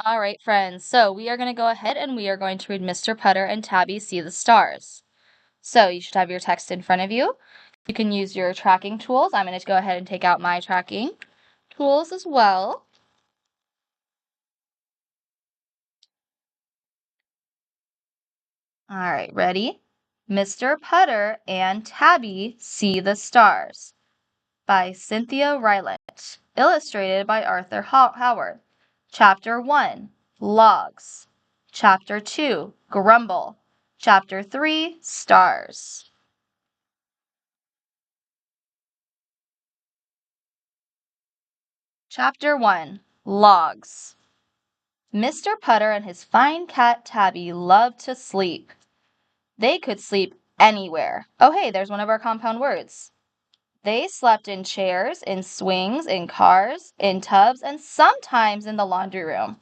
All right, friends. So we are going to go ahead and we are going to read Mr. Putter and Tabby See the Stars. So you should have your text in front of you. You can use your tracking tools. I'm going to go ahead and take out my tracking tools as well. All right, ready? Mr. Putter and Tabby See the Stars by Cynthia Rylant. Illustrated by Arthur Howard. Chapter 1, Logs. Chapter 2, Grumble. Chapter 3, Stars. Chapter 1, Logs. Mr. Putter and his fine cat Tabby loved to sleep. They could sleep anywhere. Oh, hey, there's one of our compound words. They slept in chairs, in swings, in cars, in tubs, and sometimes in the laundry room.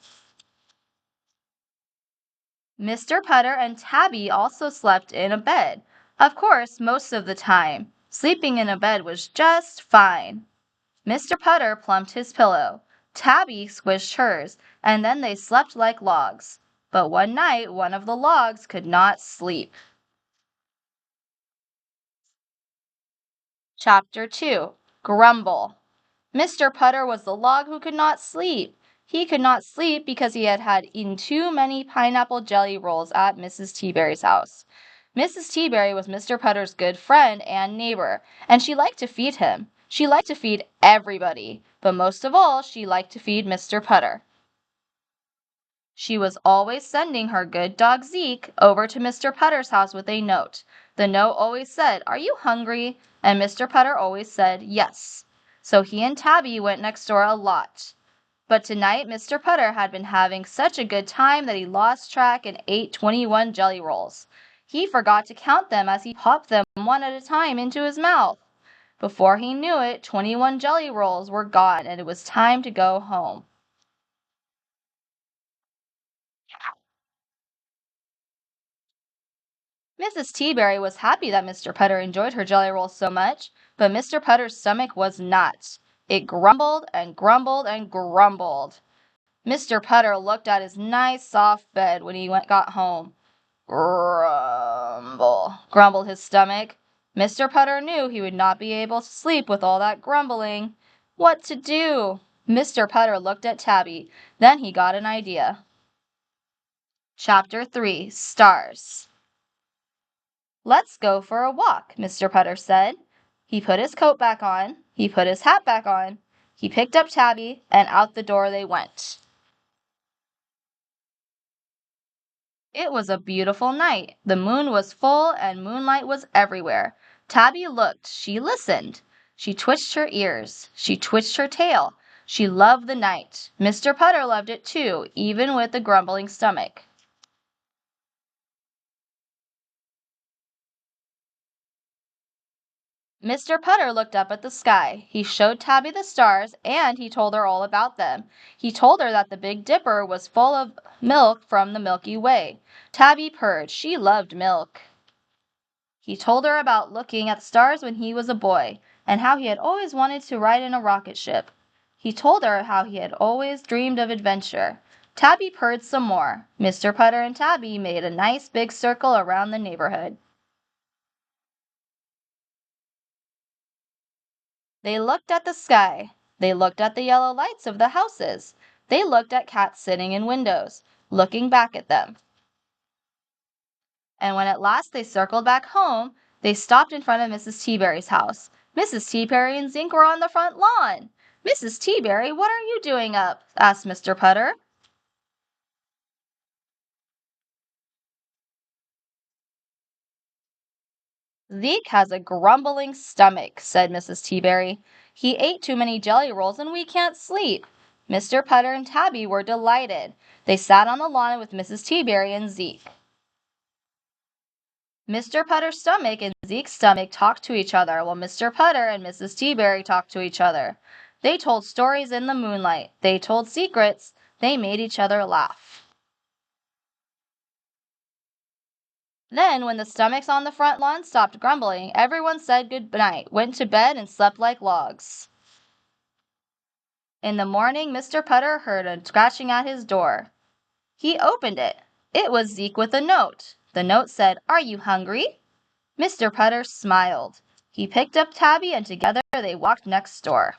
Mr. Putter and Tabby also slept in a bed. Of course, most of the time. Sleeping in a bed was just fine. Mr. Putter plumped his pillow. Tabby squished hers, and then they slept like logs. But one night, one of the logs could not sleep. Chapter 2, Grumble. Mr. Putter was the log who could not sleep. He could not sleep because he had eaten too many pineapple jelly rolls at Mrs. Teaberry's house. Mrs. Teaberry was Mr. Putter's good friend and neighbor, and she liked to feed him. She liked to feed everybody, but most of all, she liked to feed Mr. Putter. She was always sending her good dog Zeke over to Mr. Putter's house with a note. The note always said, "Are you hungry?" And Mr. Putter always said, "Yes." So he and Tabby went next door a lot. But tonight Mr. Putter had been having such a good time that he lost track and ate 21 jelly rolls. He forgot to count them as he popped them one at a time into his mouth. Before he knew it, 21 jelly rolls were gone and it was time to go home. Mrs. Teaberry was happy that Mr. Putter enjoyed her jelly rolls so much, but Mr. Putter's stomach was not. It grumbled and grumbled and grumbled. Mr. Putter looked at his nice soft bed when he got home. Grumble, grumbled his stomach. Mr. Putter knew he would not be able to sleep with all that grumbling. What to do? Mr. Putter looked at Tabby. Then he got an idea. Chapter 3, Stars. "Let's go for a walk," Mr. Putter said. He put his coat back on. He put his hat back on. He picked up Tabby, and out the door they went. It was a beautiful night. The moon was full, and moonlight was everywhere. Tabby looked. She listened. She twitched her ears. She twitched her tail. She loved the night. Mr. Putter loved it too, even with a grumbling stomach. Mr. Putter looked up at the sky. He showed Tabby the stars, and he told her all about them. He told her that the Big Dipper was full of milk from the Milky Way. Tabby purred. She loved milk. He told her about looking at stars when he was a boy, and how he had always wanted to ride in a rocket ship. He told her how he had always dreamed of adventure. Tabby purred some more. Mr. Putter and Tabby made a nice big circle around the neighborhood. They looked at the sky. They looked at the yellow lights of the houses. They looked at cats sitting in windows, looking back at them. And when at last they circled back home, they stopped in front of Mrs. Teaberry's house. Mrs. Teaberry and Zeke were on the front lawn. "Mrs. Teaberry, what are you doing up?" asked Mr. Putter. "Zeke has a grumbling stomach," said Mrs. Teaberry. "He ate too many jelly rolls and we can't sleep." Mr. Putter and Tabby were delighted. They sat on the lawn with Mrs. Teaberry and Zeke. Mr. Putter's stomach and Zeke's stomach talked to each other, while Mr. Putter and Mrs. Teaberry talked to each other. They told stories in the moonlight. They told secrets. They made each other laugh. Then, when the stomachs on the front lawn stopped grumbling, everyone said good night, went to bed, and slept like logs. In the morning, Mr. Putter heard a scratching at his door. He opened it. It was Zeke with a note. The note said, "Are you hungry?" Mr. Putter smiled. He picked up Tabby and together they walked next door.